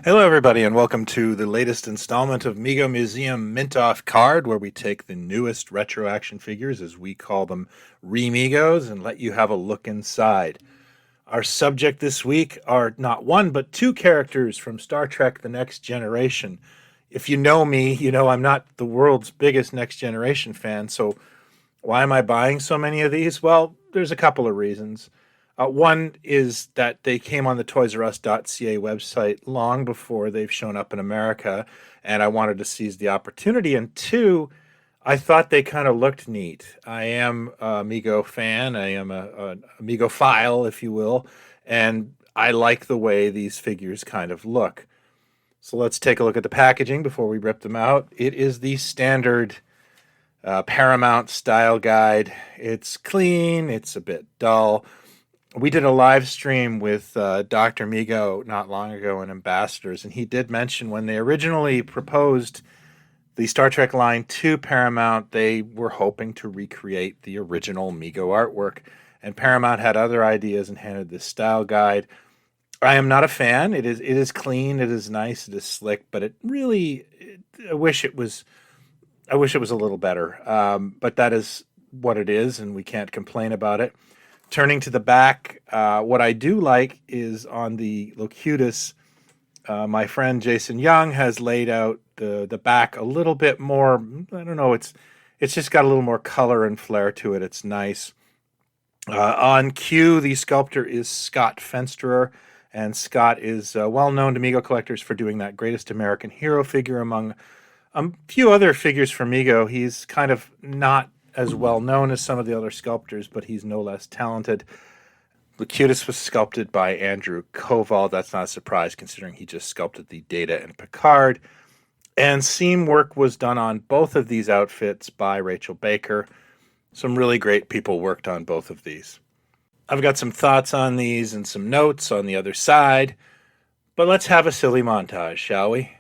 Hello, everybody, and welcome to the latest installment of Mego Museum Mint Off Card, where we take the newest retro action figures, as we call them, Remegos, and let you have a look inside. Our subject this week are not one, but two characters from Star Trek The Next Generation. If you know me, you know I'm not the world's biggest Next Generation fan, so why am I buying so many of these? Well, there's a couple of reasons. One is that they came on the ToysRUs.ca website long before they've shown up in America, and I wanted to seize the opportunity. And two, I thought they kind of looked neat. I am a Mego fan. I am a Mego file, if you will, and I like the way these figures kind of look. So let's take a look at the packaging before we rip them out. It is the standard Paramount style guide. It's clean. It's a bit dull. We did a live stream with Dr. Mego not long ago in Ambassadors, and he did mention when they originally proposed the Star Trek line to Paramount, they were hoping to recreate the original Mego artwork. And Paramount had other ideas and handed this style guide. I am not a fan. It is clean, it is nice, it is slick, but it really, I wish it was a little better. But that is what it is, and we can't complain about it. Turning to the back, what I do like is on the Locutus, my friend Jason Young has laid out the back a little bit more. I don't know. It's just got a little more color and flair to it. It's nice. On Q, the sculptor is Scott Fensterer, and Scott is well known to Mego collectors for doing that Greatest American Hero figure among a few other figures from Mego. He's kind of not as well known as some of the other sculptors, but he's no less talented. Locutus was sculpted by Andrew Koval. That's not a surprise considering he just sculpted the Data and Picard. And seam work was done on both of these outfits by Rachel Baker. Some really great people worked on both of these. I've got some thoughts on these and some notes on the other side, but let's have a silly montage, shall we?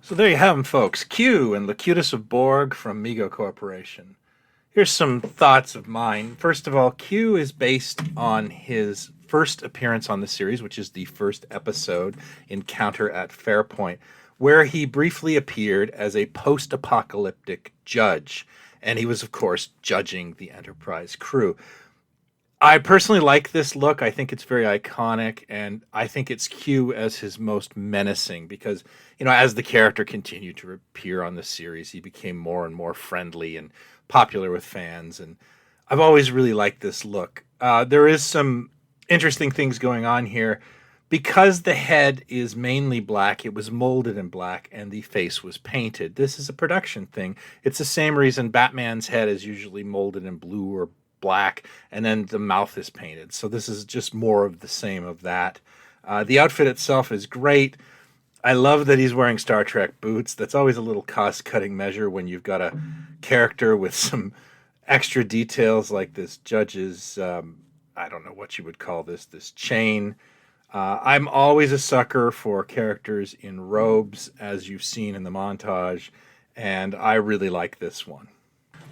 So there you have them, folks. Q and Locutus of Borg from Mego Corporation. Here's some thoughts of mine. First of all, Q is based on his first appearance on the series, which is the first episode, Encounter at Fairpoint, where he briefly appeared as a post-apocalyptic judge. And he was, of course, judging the Enterprise crew. I personally like this look. I think it's very iconic, and I think it's Q as his most menacing because, as the character continued to appear on the series, he became more and more friendly and popular with fans, and I've always really liked this look. There is some interesting things going on here. Because the head is mainly black, it was molded in black and the face was painted. This is a production thing. It's the same reason Batman's head is usually molded in blue or black and then the mouth is painted. So this is just more of the same of that. The outfit itself is great. I love that he's wearing Star Trek boots. That's always a little cost-cutting measure when you've got a character with some extra details like this judge's, I don't know what you would call this chain. I'm always a sucker for characters in robes, as you've seen in the montage, and I really like this one.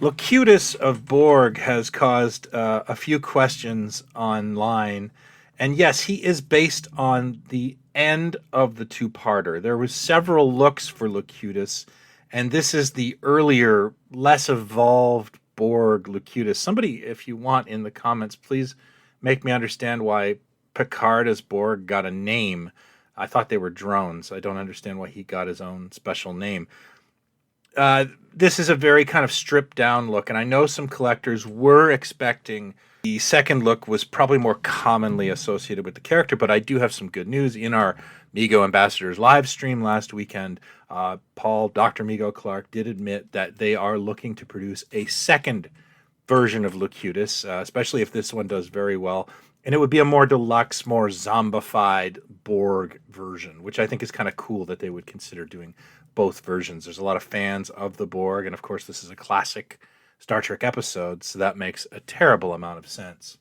Locutus of Borg has caused a few questions online, and yes, he is based on the end of the two-parter. There was several looks for Locutus, and this is the earlier, less evolved Borg Locutus. Somebody, if you want, in the comments, please make me understand why Picard as Borg got a name. I thought they were drones. I don't understand why he got his own special name. This is a very kind of stripped down look, and I know some collectors were expecting the second look was probably more commonly associated with the character, but I do have some good news. In our Mego Ambassadors live stream last weekend, Dr. Mego Clark did admit that they are looking to produce a second version of Locutus, especially if this one does very well. And it would be a more deluxe, more zombified Borg version, which I think is kind of cool that they would consider doing both versions. There's a lot of fans of the Borg, and of course this is a classic Star Trek episode, so that makes a terrible amount of sense.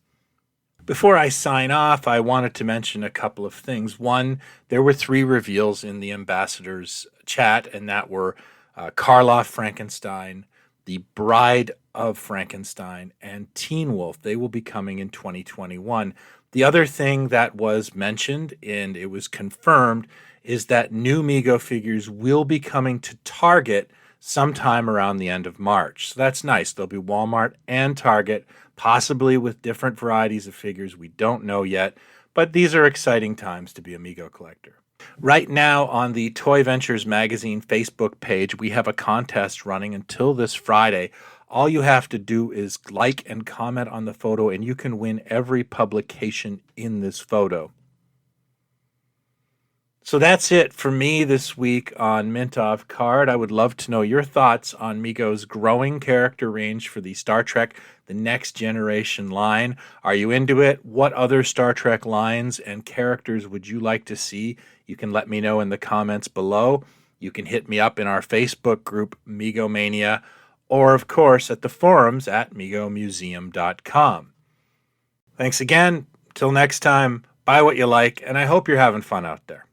Before I sign off, I wanted to mention a couple of things. One, there were 3 reveals in the Ambassadors chat, and that were Karloff Frankenstein, the Bride of Frankenstein, and Teen Wolf. They will be coming in 2021. The other thing that was mentioned, and it was confirmed, is that new Mego figures will be coming to Target sometime around the end of March. So that's nice. There'll be Walmart and Target, possibly with different varieties of figures. We don't know yet, but these are exciting times to be a Mego collector. Right now on the Toy Ventures Magazine Facebook page, we have a contest running until this Friday. All you have to do is like and comment on the photo, and you can win every publication in this photo. So that's it for me this week on Mint Off Card. I would love to know your thoughts on Mego's growing character range for the Star Trek The Next Generation line. Are you into it? What other Star Trek lines and characters would you like to see? You can let me know in the comments below. You can hit me up in our Facebook group, Megomania, or of course at the forums at megomuseum.com. Thanks again. Till next time, buy what you like, and I hope you're having fun out there.